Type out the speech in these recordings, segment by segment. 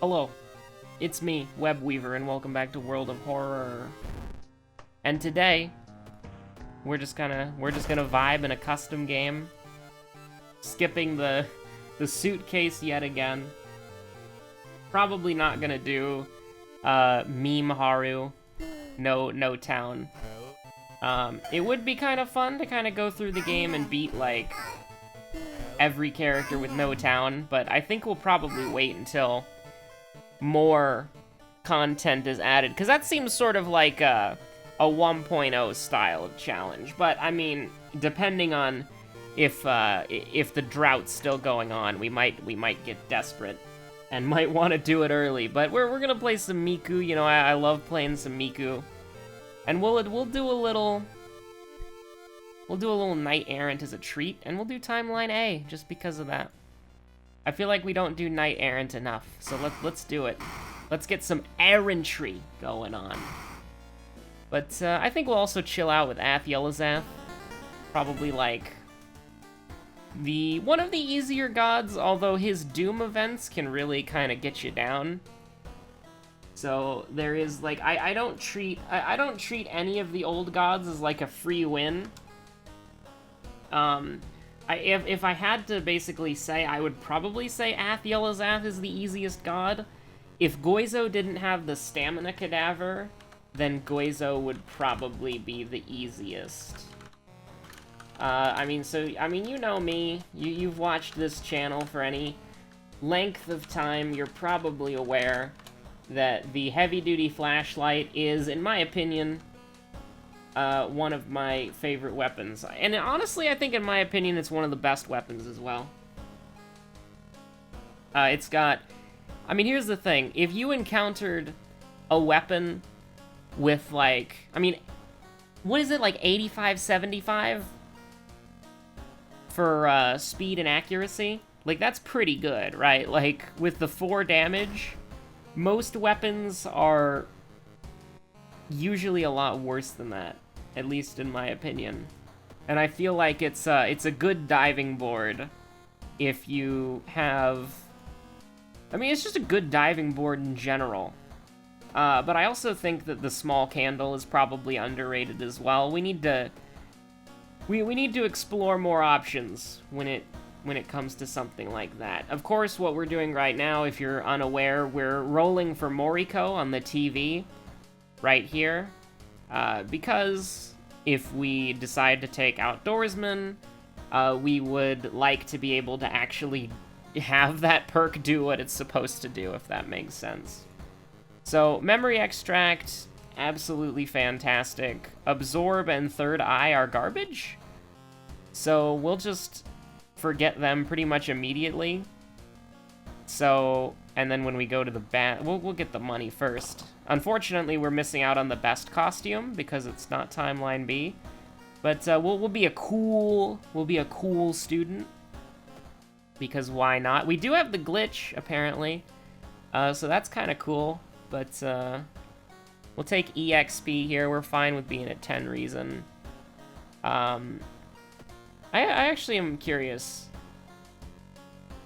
Hello, it's me, Webweaver, and welcome back to World of Horror. And today, we're just gonna vibe in a custom game, skipping the suitcase yet again. Probably not gonna do meme Haru, no town. It would be kind of fun to kind of go through the game and beat like every character with no town, but I think we'll probably wait until more content is added, because that seems sort of like a 1.0 style of challenge. But I mean, depending on if the drought's still going on, we might get desperate and might want to do it early. But we're gonna play some Miku. You know, I love playing some Miku, and we'll do a little Knight Errant as a treat, and we'll do Timeline A just because of that. I feel like we don't do Knight Errant enough, so let's do it. Let's get some errantry going on. But I think we'll also chill out with Ath-Yelizath. Probably like one of the easier gods, although his Doom events can really kind of get you down. So there is like I don't treat any of the old gods as like a free win. If I had to basically say, I would probably say Ath-Yelizath is the easiest god. If Goizo didn't have the Stamina Cadaver, then Goizo would probably be the easiest. I mean, you know me. You've watched this channel for any length of time. You're probably aware that the heavy-duty flashlight is, in my opinion, one of my favorite weapons. And honestly, I think in my opinion, it's one of the best weapons as well. It's got... I mean, here's the thing. If you encountered a weapon with, like... I mean, what is it, like 85, 75? For, speed and accuracy? Like, that's pretty good, right? Like, with the 4 damage, most weapons are usually a lot worse than that. At least in my opinion. And I feel like it's a good diving board if you have... I mean, it's just a good diving board in general. But I also think that the small candle is probably underrated as well. We need to explore more options when it comes to something like that. Of course, what we're doing right now, if you're unaware, we're rolling for Moriko on the TV right here. Because if we decide to take Outdoorsman, we would like to be able to actually have that perk do what it's supposed to do, if that makes sense. So, Memory Extract, absolutely fantastic. Absorb and Third Eye are garbage, so we'll just forget them pretty much immediately. So... and then when we go to the we'll get the money first. Unfortunately, we're missing out on the best costume because it's not Timeline B. But we'll be a cool student, because why not? We do have the glitch apparently, so that's kind of cool. But we'll take EXP here. We're fine with being at 10 reason. I actually am curious.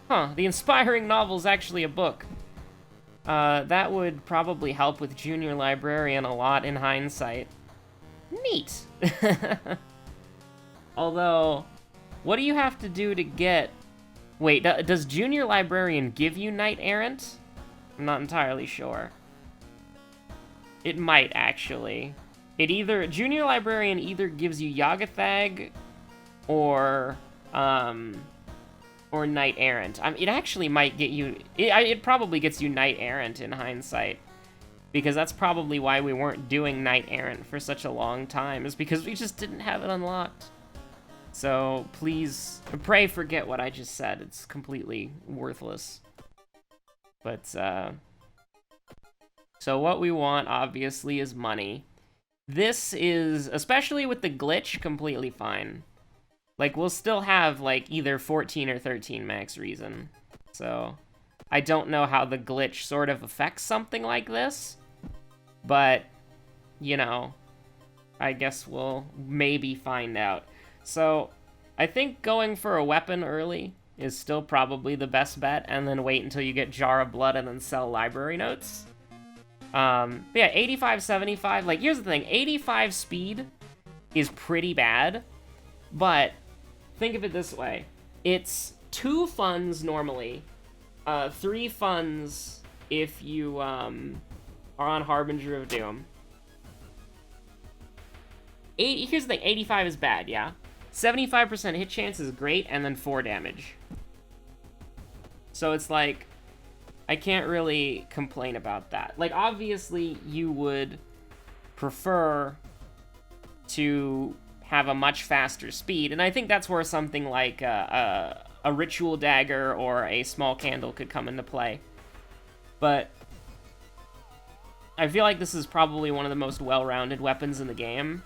Huh, the inspiring novel's actually a book. That would probably help with Junior Librarian a lot in hindsight. Neat! Although, what do you have to do to get... Wait, does Junior Librarian give you Knight Errant? I'm not entirely sure. It might, actually. Junior Librarian either gives you Yagathag, or Knight Errant. I mean, it actually might get you... It probably gets you Knight Errant in hindsight. Because that's probably why we weren't doing Knight Errant for such a long time, is because we just didn't have it unlocked. So, please, pray forget what I just said. It's completely worthless. But, so what we want, obviously, is money. This is, especially with the glitch, completely fine. Like, we'll still have, like, either 14 or 13 max reason. So, I don't know how the glitch sort of affects something like this. But, you know, I guess we'll maybe find out. So, I think going for a weapon early is still probably the best bet, and then wait until you get Jar of Blood and then sell library notes. But yeah, 85, 75, like, here's the thing, 85 speed is pretty bad, but think of it this way. It's 2 funds normally, 3 funds if you, are on Harbinger of Doom. Here's the thing, 85 is bad, yeah? 75% hit chance is great, and then 4 damage. So it's like, I can't really complain about that. Like, obviously, you would prefer to have a much faster speed, and I think that's where something like a Ritual Dagger or a Small Candle could come into play. But I feel like this is probably one of the most well-rounded weapons in the game,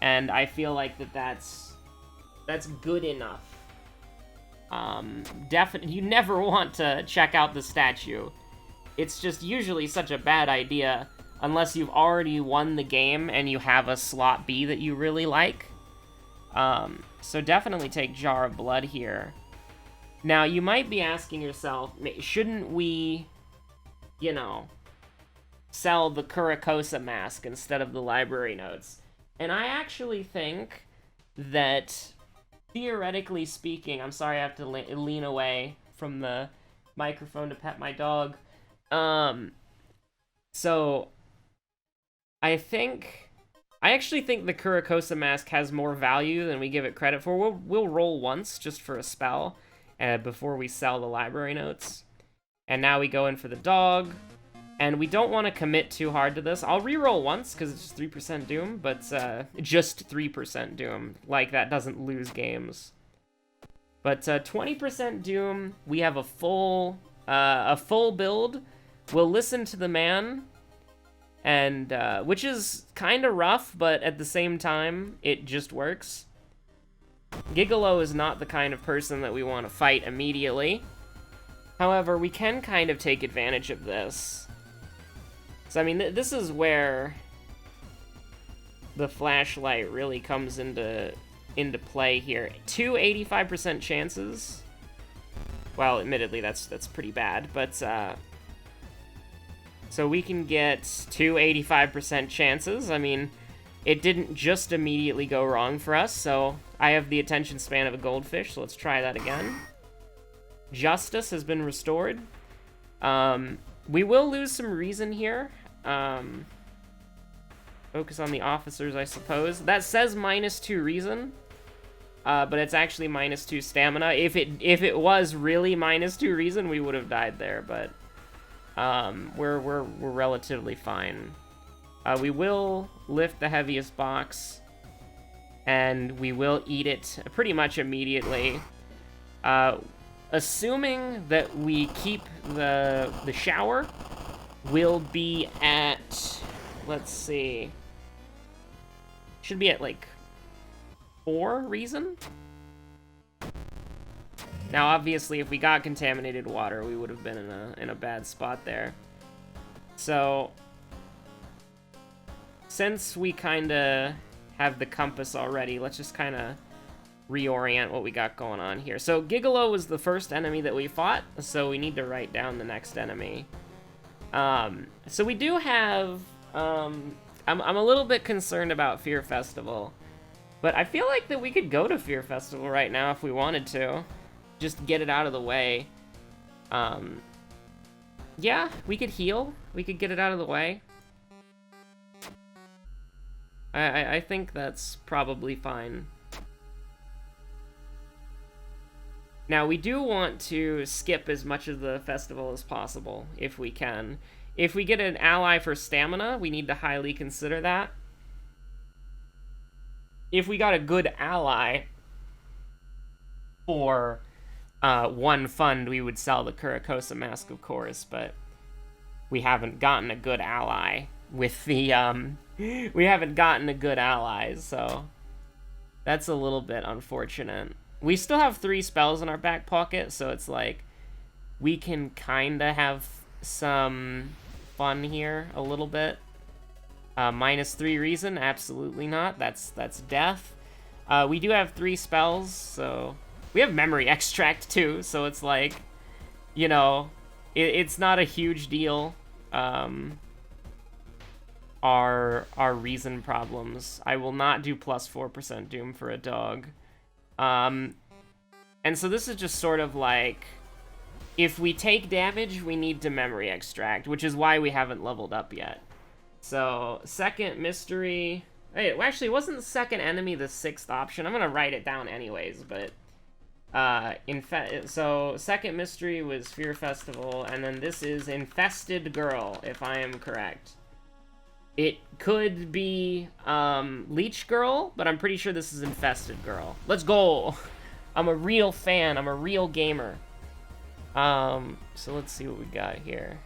and I feel like that's good enough. Definitely, you never want to check out the statue. It's just usually such a bad idea unless you've already won the game and you have a slot B that you really like. So definitely take Jar of Blood here. Now, you might be asking yourself, shouldn't we, you know, sell the Curacosa mask instead of the library notes? And I actually think that, theoretically speaking, I'm sorry I have to lean away from the microphone to pet my dog. So, I actually think the Curacosa mask has more value than we give it credit for. We'll roll once just for a spell before we sell the library notes. And now we go in for the dog. And we don't want to commit too hard to this. I'll reroll once, because it's just 3% Doom, but just 3% Doom. Like, that doesn't lose games. But 20% Doom, we have a full build. We'll listen to the man, and which is kind of rough, but at the same time, it just works. Gigolo is not the kind of person that we want to fight immediately. However, we can kind of take advantage of this. So, I mean, this is where the flashlight really comes into play here. 2 85% chances. Well, admittedly, that's pretty bad, but, so we can get 2 85% chances. I mean, it didn't just immediately go wrong for us, so I have the attention span of a goldfish, so let's try that again. Justice has been restored. We will lose some reason here. Focus on the officers, I suppose. That says -2 reason, but it's actually -2 stamina. If it was really -2 reason, we would have died there, but we're relatively fine. We will lift the heaviest box, and we will eat it pretty much immediately. Assuming that we keep the shower, we'll be at, let's see, should be at like 4 reason. Now, obviously, if we got contaminated water, we would have been in a bad spot there. So, since we kind of have the compass already, let's just kind of reorient what we got going on here. So Gigolo was the first enemy that we fought, so we need to write down the next enemy. So we do have, I'm a little bit concerned about Fear Festival, but I feel like that we could go to Fear Festival right now if we wanted to. Just get it out of the way. Yeah, we could heal. We could get it out of the way. I think that's probably fine. Now, we do want to skip as much of the festival as possible, if we can. If we get an ally for stamina, we need to highly consider that. If we got a good ally for 1 fund, we would sell the Curacosa mask, of course, but we haven't gotten a good ally with the, we haven't gotten a good ally, so that's a little bit unfortunate. We still have 3 spells in our back pocket, so it's like we can kind of have some fun here a little bit. -3 reason, absolutely not. That's death. We do have 3 spells, so We have memory extract too, so it's like, you know, it's not a huge deal. Our reason problems. I will not do plus 4% doom for a dog. And so this is just sort of like, if we take damage, we need to memory extract, which is why we haven't leveled up yet. So, second mystery... Wait, actually, wasn't the second enemy the 6th option? I'm gonna write it down anyways, but... So, second mystery was Fear Festival, and then this is Infested Girl, if I am correct. It could be, Leech Girl, but I'm pretty sure this is Infested Girl. Let's go! I'm a real fan, I'm a real gamer. So let's see what we got here.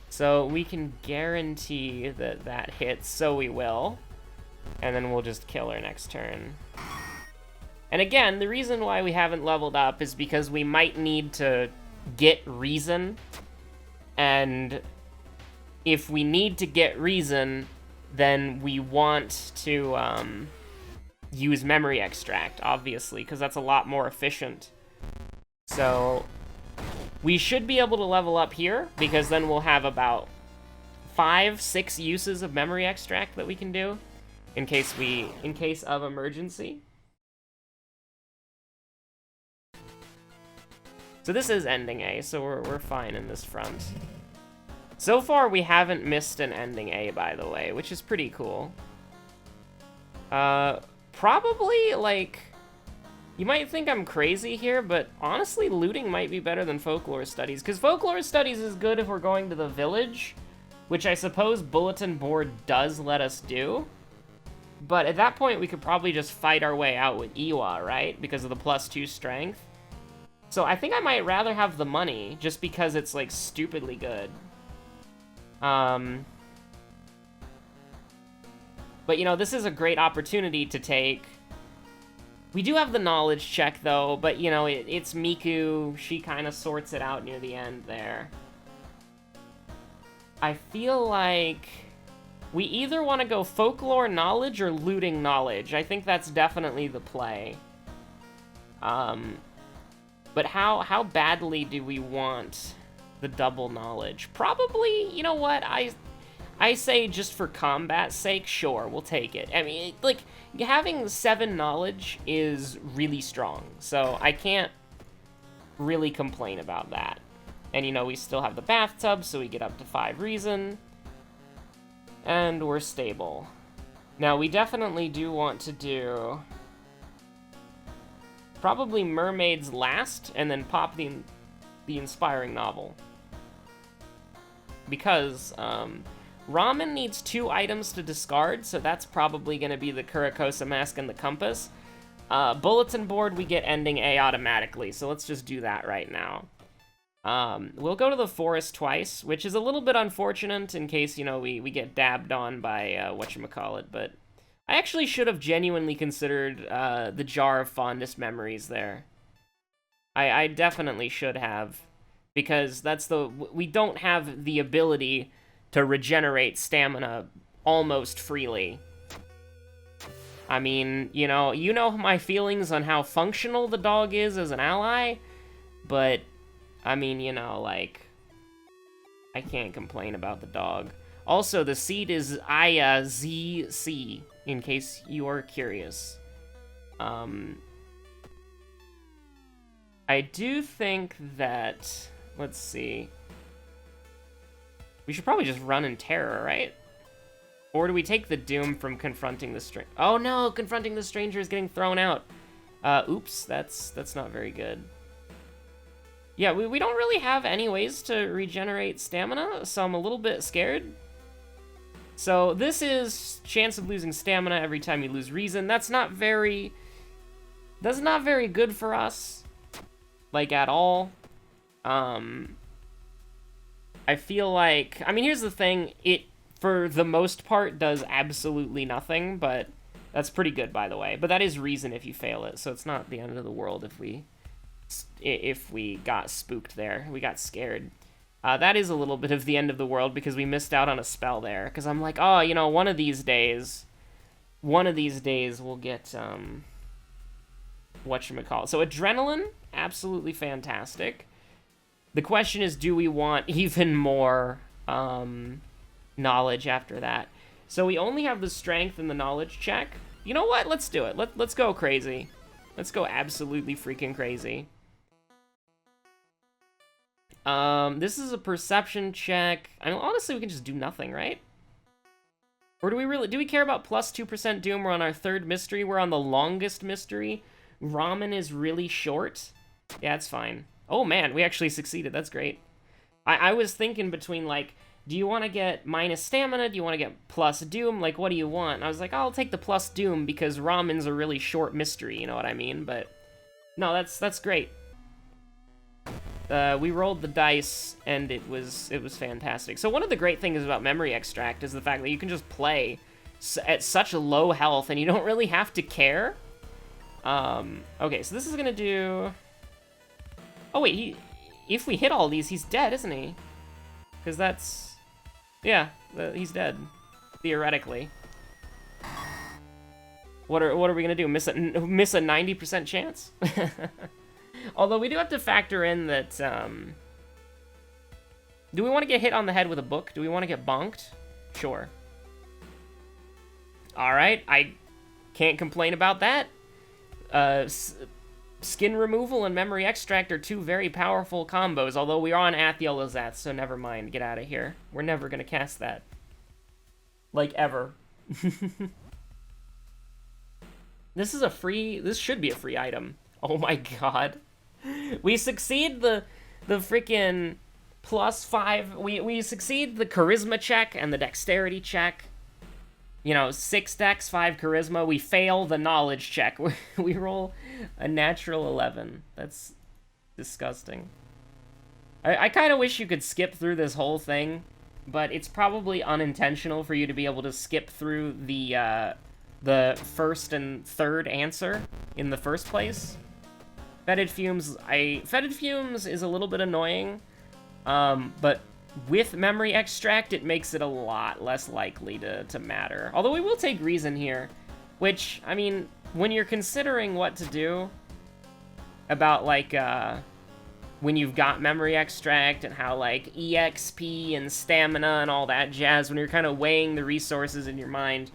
So we can guarantee that that hits, so we will. And then we'll just kill her next turn. And again, the reason why we haven't leveled up is because we might need to get reason. And if we need to get reason, then we want to use memory extract, obviously, because that's a lot more efficient. So we should be able to level up here, because then we'll have about 5-6 uses of memory extract that we can do in case of emergency. So this is ending A, so we're fine in this front. So far, we haven't missed an ending A, by the way, which is pretty cool. Probably, like... You might think I'm crazy here, but honestly, looting might be better than Folklore Studies, because Folklore Studies is good if we're going to the village, which I suppose Bulletin Board does let us do. But at that point, we could probably just fight our way out with Iwa, right? Because of the +2 strength. So I think I might rather have the money, just because it's, like, stupidly good. But, you know, this is a great opportunity to take... We do have the knowledge check, though, but, you know, it's Miku. She kind of sorts it out near the end there. I feel like we either want to go folklore knowledge or looting knowledge. I think that's definitely the play. But how badly do we want the double knowledge? Probably, you know what, I say just for combat's sake, sure, we'll take it. I mean, like, having 7 knowledge is really strong, so I can't really complain about that. And, you know, we still have the bathtub, so we get up to 5 reason. And we're stable. Now, we definitely do want to do... probably Mermaids last, and then pop the Inspiring Novel. Because, Ramen needs 2 items to discard, so that's probably going to be the Kurakosa Mask and the Compass. Bulletin Board, we get ending A automatically, so let's just do that right now. We'll go to the forest twice, which is a little bit unfortunate in case, you know, we get dabbed on by, whatchamacallit, but I actually should have genuinely considered, the Jar of Fondest Memories there. I definitely should have, because we don't have the ability to regenerate stamina almost freely. I mean, you know my feelings on how functional the dog is as an ally, but, I mean, you know, like, I can't complain about the dog. Also, the seed is IZC, in case you are curious. I do think that, let's see, we should probably just run in terror, right? Or do we take the doom from confronting the stranger? Oh no, confronting the stranger is getting thrown out. Oops, that's not very good. Yeah, we don't really have any ways to regenerate stamina, so I'm a little bit scared. So this is chance of losing stamina every time you lose reason. That's not very good for us, like, at all. I feel like, I mean, here's the thing, it, for the most part, does absolutely nothing, but that's pretty good, by the way. But that is reason if you fail it, so it's not the end of the world if we got spooked there, we got scared. That is a little bit of the end of the world because we missed out on a spell there, because I'm like, oh, you know, one of these days we'll get whatchamacallit. So adrenaline, absolutely fantastic. The question is, do we want even more knowledge after that? So we only have the strength and the knowledge check. You know what? Let's do it. Let's go crazy. Let's go absolutely freaking crazy. This is a perception check. I mean, honestly, we can just do nothing, right? Or do we care about plus 2% doom? We're on our third mystery. We're on the longest mystery. Ramen is really short. Yeah, it's fine. Oh man, we actually succeeded. That's great. I was thinking between, like, do you want to get minus stamina? Do you want to get plus doom? Like, what do you want? And I was like, I'll take the plus doom because ramen's a really short mystery, you know what I mean? But no, that's great. We rolled the dice, and it was fantastic. So one of the great things about Memory Extract is the fact that you can just play at such a low health, and you don't really have to care. Okay, so this is gonna do... Oh wait, if we hit all these, he's dead, isn't he? Because that's... Yeah, he's dead, theoretically. What are we gonna do? Miss a 90% chance? Although we do have to factor in that, do we want to get hit on the head with a book? Do we want to get bonked? Sure. Alright, I can't complain about that. Skin removal and memory extract are two very powerful combos, although we are on Athiel Azeth, so never mind. Get out of here. We're never gonna cast that. Like, ever. This should be a free item. Oh my god. We succeed the freaking +5. We succeed the charisma check and the dexterity check. You know, 6 dex, 5 charisma. We fail the knowledge check. We roll a natural 11. That's disgusting. I kind of wish you could skip through this whole thing, but it's probably unintentional for you to be able to skip through the first and third answer in the first place. Fetid Fumes is a little bit annoying, but with Memory Extract, it makes it a lot less likely to matter. Although we will take Reason here, which, I mean, when you're considering what to do about, like, when you've got Memory Extract and how, like, EXP and Stamina and all that jazz, when you're kind of weighing the resources in your mind,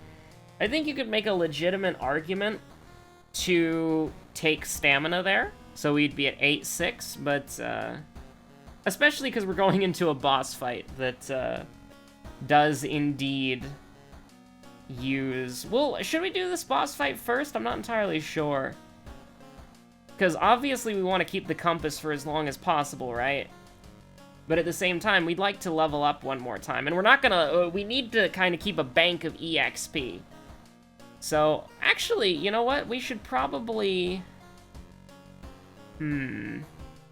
I think you could make a legitimate argument to take Stamina there. So we'd be at 8-6, but, especially because we're going into a boss fight that does indeed use... Well, should we do this boss fight first? I'm not entirely sure. Because obviously we want to keep the compass for as long as possible, right? But at the same time, we'd like to level up one more time. And we're not gonna... we need to kind of keep a bank of EXP. So, actually, you know what? We should probably...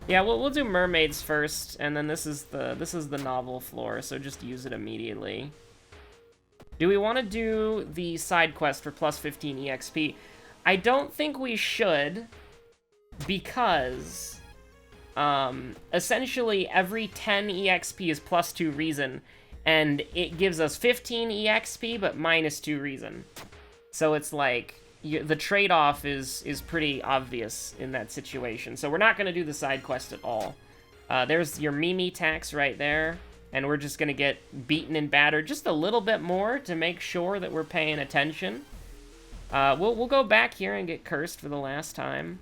Yeah, we'll do mermaids first, and then this is the novel floor, so just use it immediately. Do we want to do the side quest for plus 15 EXP? I don't think we should, because essentially every 10 EXP is plus 2 reason, and it gives us 15 EXP but minus 2 reason. So it's like the trade-off is pretty obvious in that situation. So we're not going to do the side quest at all. There's your Mimi tax right there, and we're just going to get beaten and battered just a little bit more to make sure that we're paying attention. We'll go back here and get cursed for the last time.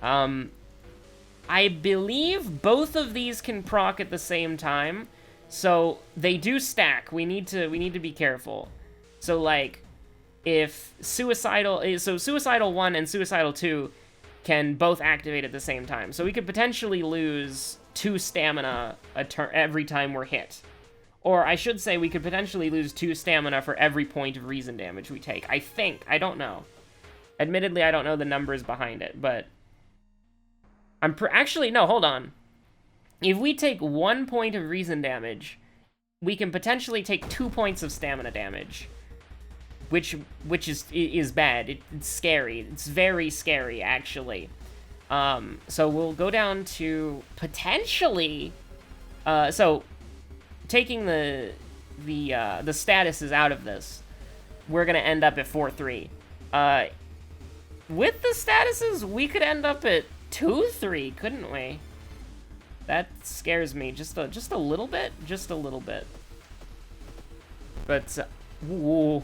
I believe both of these can proc at the same time, so they do stack. We need to be careful. So like, if Suicidal 1 and Suicidal 2 can both activate at the same time. So we could potentially lose 2 stamina every time we're hit. Or I should say we could potentially lose 2 stamina for every point of reason damage we take. I think. I don't know. Admittedly, I don't know the numbers behind it, but... Actually, no, hold on. If we take 1 point of reason damage, we can potentially take 2 points of stamina damage. Which is bad. It's scary. It's very scary, actually. So we'll go down to potentially... so, taking the statuses out of this, we're going to end up at 4-3. with the statuses, we could end up at 2-3, couldn't we? That scares me just a little bit, just a little bit. But ooh,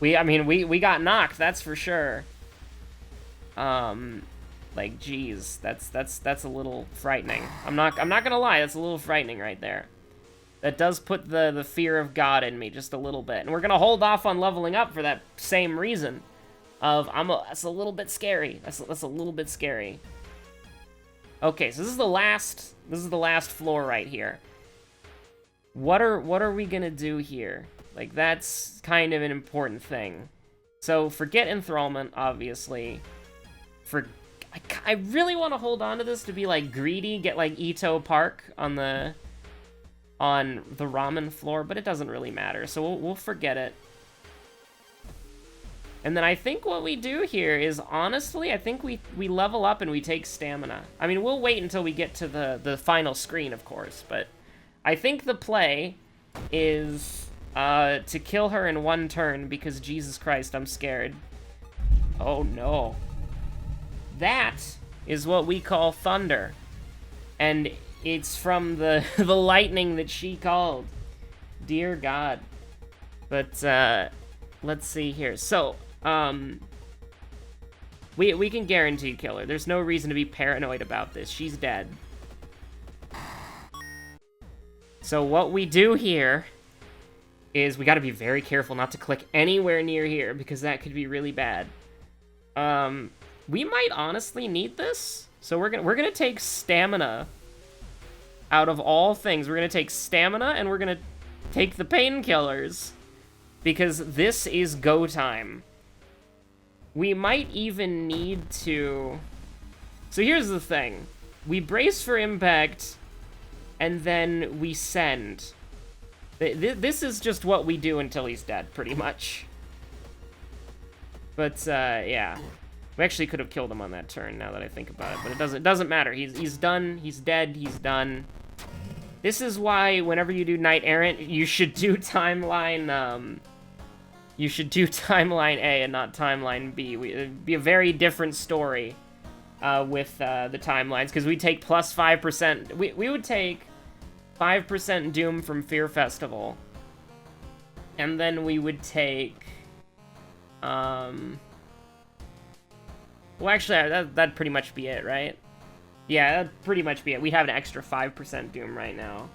I mean, we got knocked, that's for sure. Like, geez, that's a little frightening. I'm not gonna lie, that's a little frightening right there. That does put the fear of God in me just a little bit, and we're gonna hold off on leveling up for that same reason. That's a little bit scary. That's a little bit scary. Okay, so this is the last floor right here. What are we gonna do here? Like, that's kind of an important thing. So forget enthrallment, obviously. I really want to hold on to this to be like greedy, get like Ito Park on the ramen floor, but it doesn't really matter. So we'll forget it. And then I think what we do here is, honestly, I think we level up and we take stamina. I mean, we'll wait until we get to the final screen, of course, but I think the play is to kill her in one turn, because Jesus Christ, I'm scared. Oh no. That is what we call thunder. And it's from the lightning that she called. Dear God. But let's see here. So, we can guarantee kill her. There's no reason to be paranoid about this. She's dead. So what we do here is we gotta be very careful not to click anywhere near here, because that could be really bad. We might honestly need this. So we're gonna take stamina. Out of all things, we're gonna take stamina, and we're gonna take the painkillers, because this is go time. We might even need to... So here's the thing. We brace for impact, and then we send. This is just what we do until he's dead, pretty much. But, yeah. We actually could have killed him on that turn, now that I think about it, but it doesn't matter. He's done, he's dead, he's done. This is why, whenever you do Knight Errant, you should do Timeline, you should do Timeline A and not Timeline B. It'd be a very different story with the timelines, because we take plus 5%. We would take 5% Doom from Fear Festival. And then we would take... Well, actually, that'd pretty much be it, right? Yeah, that'd pretty much be it. We'd have an extra 5% Doom right now.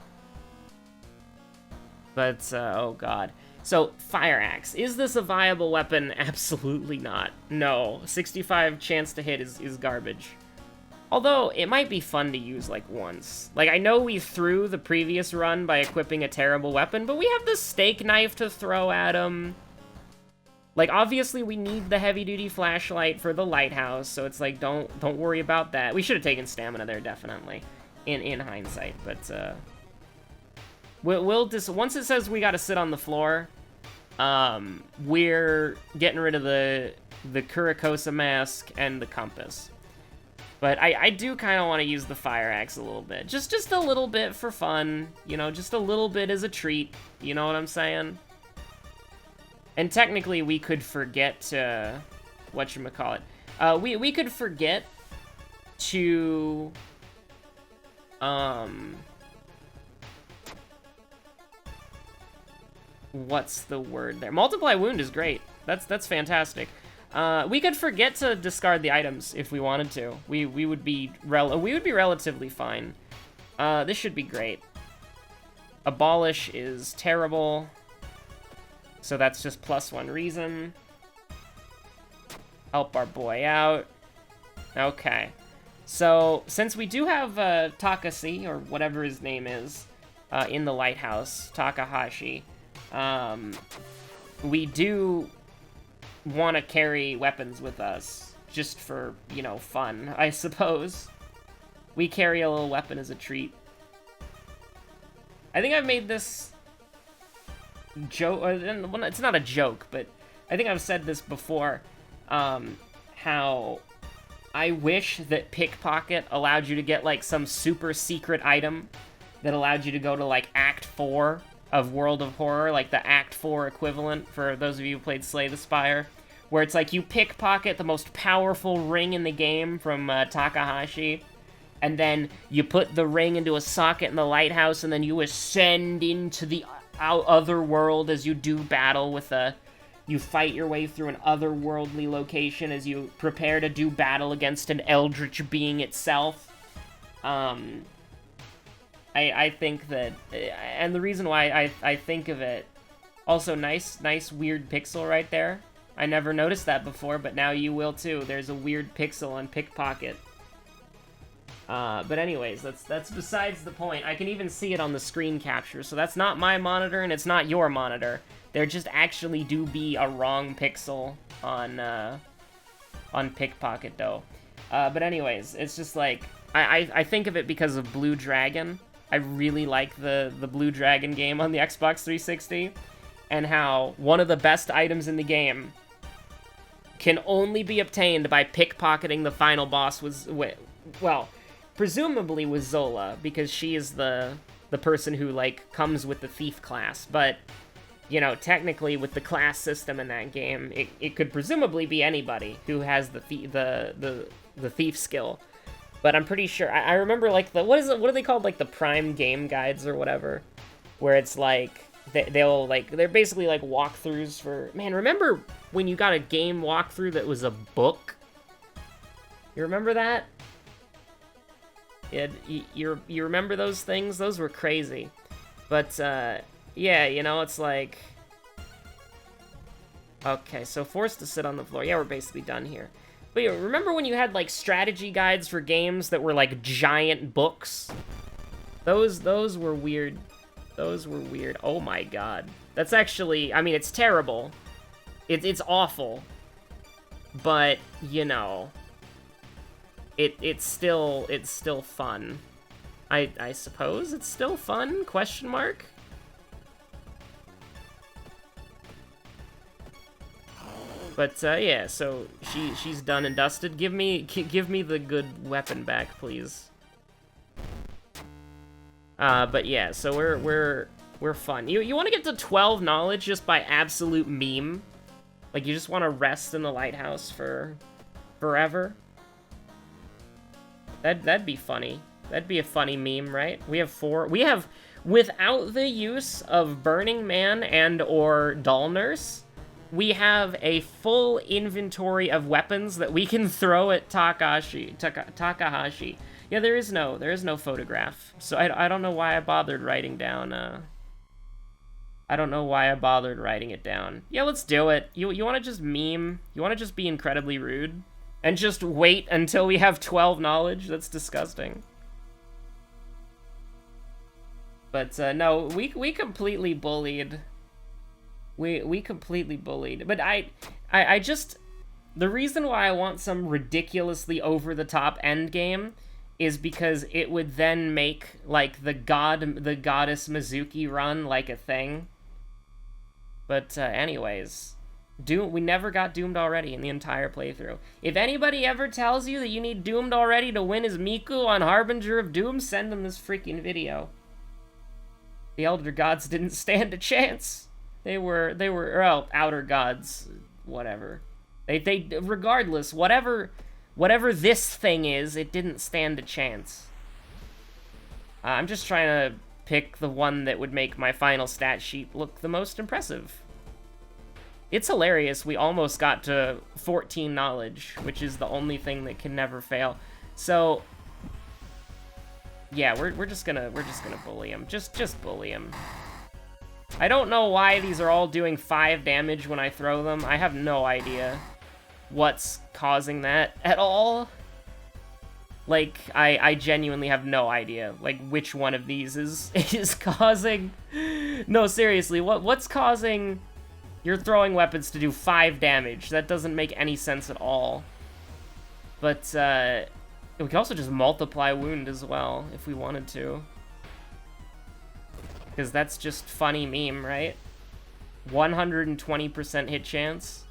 But, oh god. So, Fire Axe. Is this a viable weapon? Absolutely not. No. 65 chance to hit is garbage. Although, it might be fun to use, like, once. Like, I know we threw the previous run by equipping a terrible weapon, but we have the steak knife to throw at him. Like, obviously, we need the heavy-duty flashlight for the lighthouse, so it's like, don't worry about that. We should have taken stamina there, definitely, in hindsight, but, once it says we gotta sit on the floor, we're getting rid of the Kurikosa mask and the compass. But I do kind of want to use the Fire Axe a little bit. Just a little bit for fun, you know, just a little bit as a treat, you know what I'm saying? And technically, we could forget to... whatchamacallit. We could forget to... what's the word there? Multiply Wound is great. That's fantastic. We could forget to discard the items if we wanted to. We would be relatively fine. This should be great. Abolish is terrible. So that's just +1 reason. Help our boy out. Okay. So, since we do have Takashi, or whatever his name is, in the lighthouse, Takahashi, we do want to carry weapons with us, just for, you know, fun, I suppose. We carry a little weapon as a treat. I think I've made this joke, well, it's not a joke, but I think I've said this before, how I wish that Pickpocket allowed you to get, like, some super secret item that allowed you to go to, like, Act 4 of World of Horror, like the Act 4 equivalent, for those of you who played Slay the Spire, where it's like you pickpocket the most powerful ring in the game from Takahashi, and then you put the ring into a socket in the lighthouse, and then you ascend into the other world as you do battle with you fight your way through an otherworldly location as you prepare to do battle against an eldritch being itself. I think that, and the reason why I think of it, also nice weird pixel right there. I never noticed that before, but now you will too. There's a weird pixel on Pickpocket. But anyways, that's besides the point. I can even see it on the screen capture, so that's not my monitor and it's not your monitor. There just actually do be a wrong pixel on Pickpocket though. But anyways, it's just like, I think of it because of Blue Dragon. I really like the Blue Dragon game on the Xbox 360, and how one of the best items in the game can only be obtained by pickpocketing the final boss well, presumably with Zola, because she is the person who, like, comes with the thief class, but, you know, technically with the class system in that game, it could presumably be anybody who has the thief skill. But I'm pretty sure, I remember, like, what are they called, like, the Prime Game Guides or whatever, where it's, like, they're basically, like, walkthroughs for, man, remember when you got a game walkthrough that was a book? You remember that? You remember those things? Those were crazy. But, yeah, you know, it's like, okay, so forced to sit on the floor. Yeah, we're basically done here. But yeah, remember when you had, like, strategy guides for games that were, like, giant books? Those were weird. Those were weird. Oh my god. That's actually, I mean, it's terrible. It's awful. But, you know, it's still fun. I suppose it's still fun? Question mark? But, yeah, so she's done and dusted. Give me the good weapon back, please. But yeah, so we're fun. You want to get to 12 knowledge just by absolute meme? Like, you just want to rest in the lighthouse for forever? That'd be funny. That'd be a funny meme, right? We have 4. We have, without the use of Burning Man and or Doll Nurse, we have a full inventory of weapons that we can throw at Takahashi. Yeah, there is no photograph. So I don't know why I bothered writing down, I don't know why I bothered writing it down. Yeah, let's do it. You want to just meme? You want to just be incredibly rude? And just wait until we have 12 knowledge? That's disgusting. But, no, we completely bullied. We completely bullied. But I just... The reason why I want some ridiculously over-the-top endgame is because it would then make, like, the goddess Mizuki run, like, a thing. But, anyways, we never got Doomed Already in the entire playthrough. If anybody ever tells you that you need Doomed Already to win as Miku on Harbinger of Doom, send them this freaking video. The Elder Gods didn't stand a chance. They were, well, Outer Gods, whatever. They regardless, whatever this thing is, it didn't stand a chance. I'm just trying to pick the one that would make my final stat sheet look the most impressive. It's hilarious, we almost got to 14 knowledge, which is the only thing that can never fail. So, yeah, we're just gonna bully him. Just bully him. I don't know why these are all doing 5 damage when I throw them. I have no idea what's causing that at all. Like, I genuinely have no idea, like, which one of these is causing... No, seriously, what's causing your throwing weapons to do 5 damage? That doesn't make any sense at all. But, we can also just multiply wound as well, if we wanted to. Because that's just funny meme, right? 120% hit chance.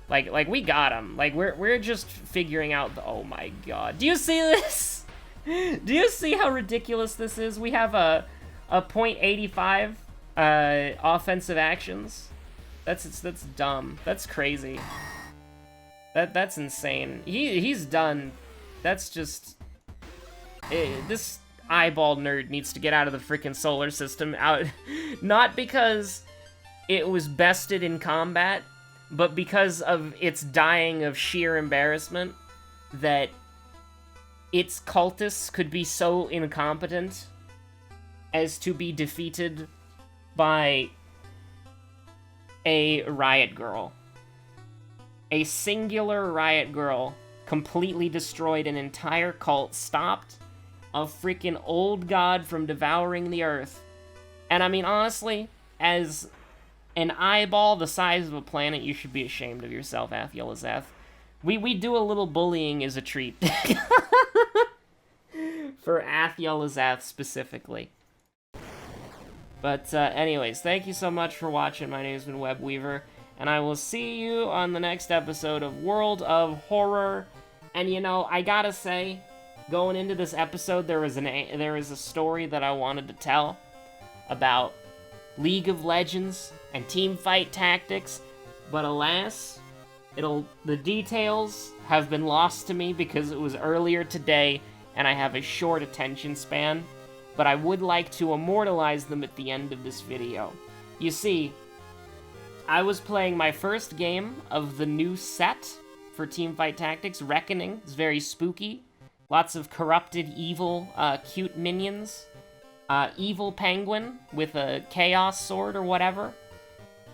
Like we got him. Like we're just figuring out the, oh my god. Do you see this? Do you see how ridiculous this is? We have a .85 offensive actions. That's dumb. That's crazy. That's insane. He's done. That's just... this eyeball nerd needs to get out of the freaking solar system. Out, not because it was bested in combat, but because of its dying of sheer embarrassment that its cultists could be so incompetent as to be defeated by a riot girl. A singular riot girl completely destroyed an entire cult, stopped a freaking old god from devouring the earth. And I mean, honestly, as an eyeball the size of a planet, you should be ashamed of yourself, Athulazeth. We do a little bullying as a treat. For Athulazeth specifically. But anyways, thank you so much for watching. My name's been Webweaver, and I will see you on the next episode of World of Horror. And you know, I gotta say, going into this episode, there was a story that I wanted to tell about League of Legends and teamfight tactics, but alas, the details have been lost to me because it was earlier today and I have a short attention span, but I would like to immortalize them at the end of this video. You see, I was playing my first game of the new set for teamfight tactics, Reckoning. It's very spooky. Lots of corrupted, evil, cute minions. Evil penguin with a chaos sword or whatever.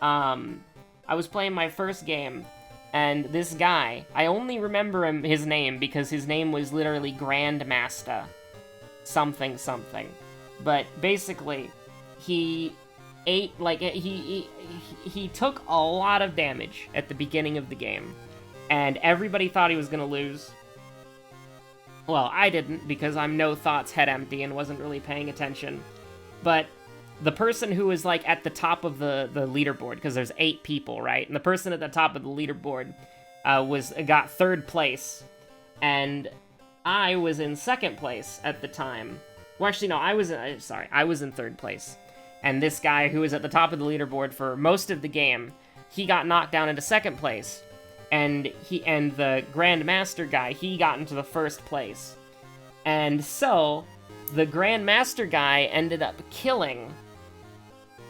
I was playing my first game, and this guy, I only remember his name because his name was literally Grandmaster something something. But basically, he ate, like, he took a lot of damage at the beginning of the game, and everybody thought he was gonna lose. Well, I didn't, because I'm no thoughts head empty and wasn't really paying attention. But the person who was, like, at the top of the leaderboard, because there's 8 people, right? And the person at the top of the leaderboard got 3rd place. And I was in 2nd place at the time. Well, actually, no, I was in 3rd place. And this guy who was at the top of the leaderboard for most of the game, he got knocked down into 2nd place. And the Grandmaster guy, he got into the 1st place. And so, the Grandmaster guy ended up killing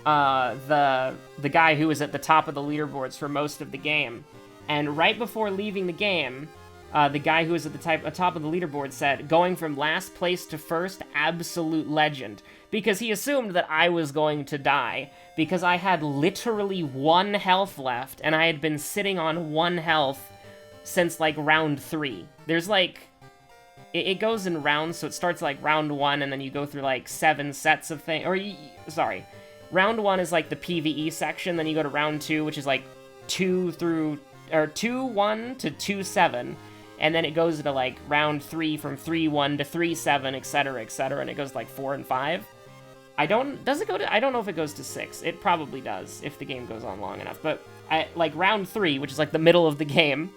the guy who was at the top of the leaderboards for most of the game. And right before leaving the game, the guy who was at the top of the leaderboard said, going from last place to 1st, absolute legend. Because he assumed that I was going to die, because I had literally 1 health left, and I had been sitting on 1 health since, like, round 3. There's, like, it goes in rounds, so it starts, like, round 1, and then you go through, like, 7 sets of things, sorry. Round 1 is, like, the PvE section, then you go to round 2, which is, like, 2-1 to 2-7, and then it goes into, like, round 3 from 3-1 to 3-7, etc., and it goes, like, 4 and 5. I don't know if it goes to 6. It probably does, if the game goes on long enough. But, like, round 3, which is, like, the middle of the game,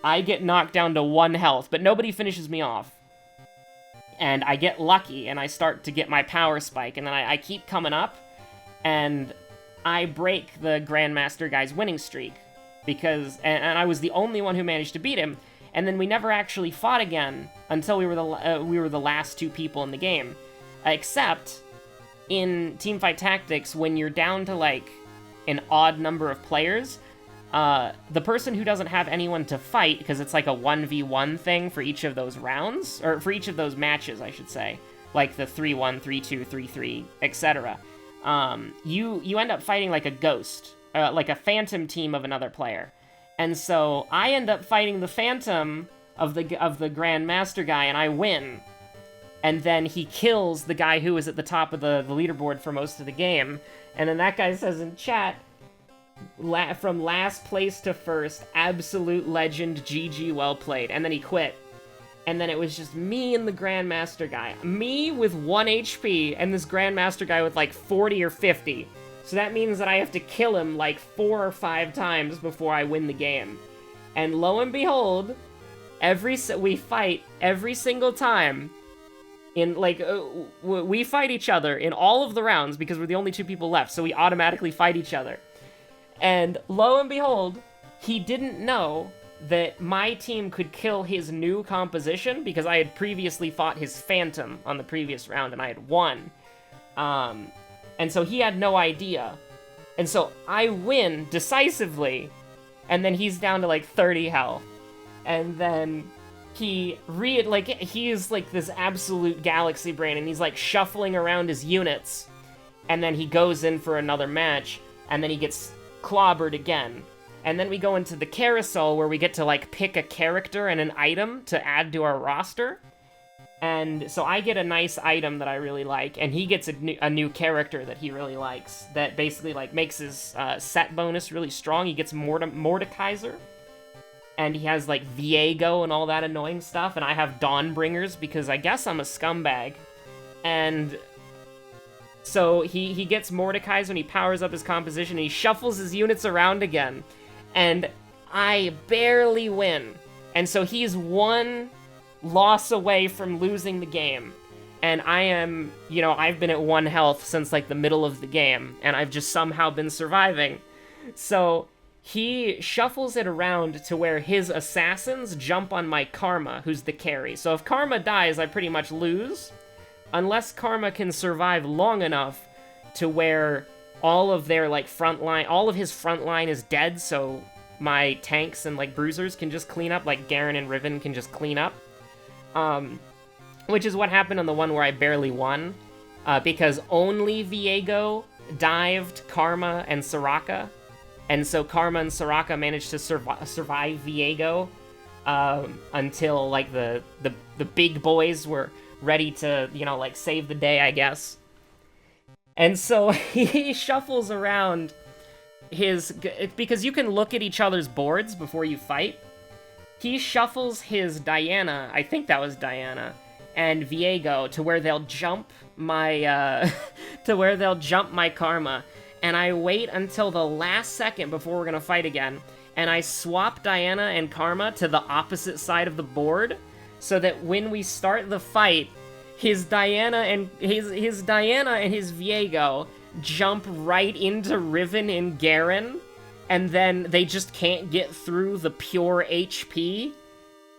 I get knocked down to 1 health, but nobody finishes me off. And I get lucky, and I start to get my power spike, and then I keep coming up, and I break the Grandmaster guy's winning streak, because, and I was the only one who managed to beat him, and then we never actually fought again until we were the last 2 people in the game. Except, in teamfight tactics, when you're down to, like, an odd number of players, the person who doesn't have anyone to fight, because it's like a 1v1 thing for each of those rounds, or for each of those matches, I should say, like the 3-1, 3-2, 3-3, etc., you end up fighting like a ghost, like a phantom team of another player. And so, I end up fighting the phantom of the Grandmaster guy, and I win. And then he kills the guy who was at the top of the leaderboard for most of the game. And then that guy says in chat, from last place to 1st, absolute legend, GG, well played. And then he quit. And then it was just me and the Grandmaster guy. Me with 1 HP, and this Grandmaster guy with like 40 or 50. So that means that I have to kill him like 4 or 5 times before I win the game. And lo and behold, we fight every single time. In, like, we fight each other in all of the rounds because we're the only 2 people left, so we automatically fight each other. And lo and behold, he didn't know that my team could kill his new composition because I had previously fought his Phantom on the previous round and I had won. And so he had no idea. And so I win decisively, and then he's down to like 30 health. And then he is like this absolute galaxy brain, and he's like shuffling around his units. And then he goes in for another match, and then he gets clobbered again. And then we go into the carousel where we get to like pick a character and an item to add to our roster. And so I get a nice item that I really like, and he gets a new character that he really likes that basically like makes his set bonus really strong. He gets Mordekaiser, and he has like Viego and all that annoying stuff, and I have Dawnbringers because I guess I'm a scumbag. And so he gets Mordekaiser and he powers up his composition and he shuffles his units around again, and I barely win. And so he's one loss away from losing the game, and I am, I've been at 1 health since like the middle of the game, and I've just somehow been surviving. So he shuffles it around to where his assassins jump on my Karma, who's the carry. So if Karma dies, I pretty much lose, unless Karma can survive long enough to where all of their like all of his front line is dead, so my tanks and like bruisers can just clean up, like Garen and Riven can just clean up. Which is what happened on the one where I barely won, because only Viego dived Karma and Soraka, and so Karma and Soraka managed to survive Viego until like the big boys were ready to, like save the day, I guess. And so he shuffles around because you can look at each other's boards before you fight. He shuffles his Diana, I think that was Diana, and Viego to where they'll jump my Karma, and I wait until the last second before we're gonna fight again, and I swap Diana and Karma to the opposite side of the board, so that when we start the fight, his Diana and his Viego jump right into Riven and Garen, and then they just can't get through the pure HP,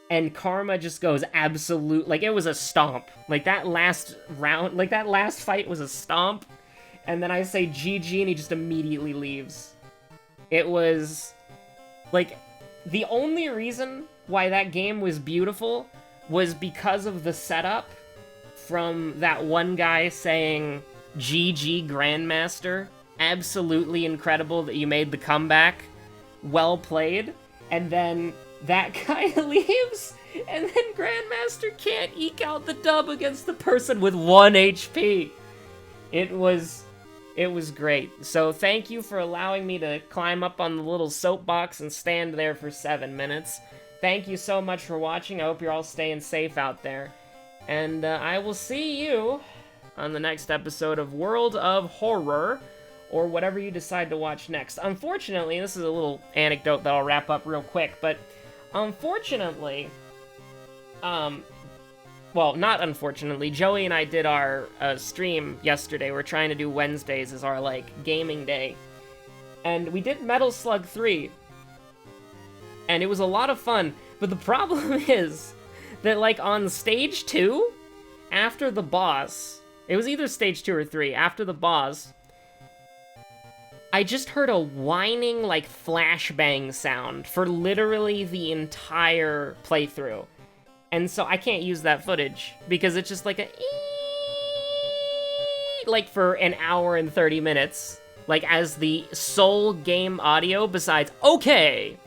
and Karma just goes absolute, like, it was a stomp. Like, that last round, like, that last fight was a stomp, and then I say GG, and he just immediately leaves. It was, like, the only reason why that game was beautiful was because of the setup from that one guy saying, GG Grandmaster, absolutely incredible that you made the comeback, well played, and then that guy leaves, and then Grandmaster can't eke out the dub against the person with 1 HP. It was great. So thank you for allowing me to climb up on the little soapbox and stand there for 7 minutes. Thank you so much for watching. I hope you're all staying safe out there. And I will see you on the next episode of World of Horror, or whatever you decide to watch next. Unfortunately, this is a little anecdote that I'll wrap up real quick, but unfortunately, well, not unfortunately, Joey and I did our stream yesterday. We're trying to do Wednesdays as our, like, gaming day. And we did Metal Slug 3. And it was a lot of fun, but the problem is that, like, on stage 2, after the boss, it was either stage 2 or 3, after the boss, I just heard a whining, like, flashbang sound for literally the entire playthrough. And so I can't use that footage, because it's just like a like for an hour and 30 minutes, like as the sole game audio besides okay.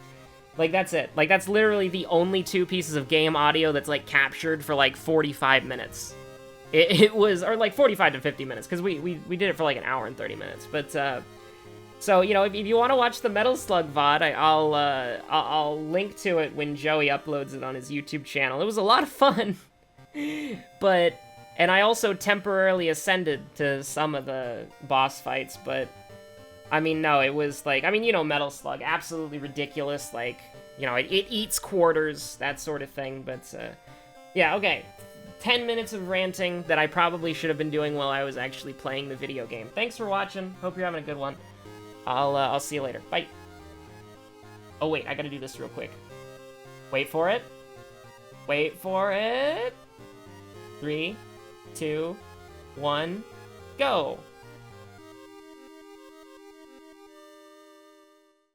Like that's it. Like that's literally the only 2 pieces of game audio that's like captured for like 45 minutes. It was, or like 45 to 50 minutes, because we did it for like an hour and 30 minutes. But so, you know, if you want to watch the Metal Slug VOD, I'll link to it when Joey uploads it on his YouTube channel. It was a lot of fun. But, and I also temporarily ascended to some of the boss fights, but, I mean, no, it was like, I mean, you know, Metal Slug, absolutely ridiculous, like, you know, it eats quarters, that sort of thing, but, yeah, okay. 10 minutes of ranting that I probably should have been doing while I was actually playing the video game. Thanks for watching. Hope you're having a good one. I'll see you later. Bye. Oh, wait, I gotta do this real quick. Wait for it. Wait for it. 3, 2, 1, go.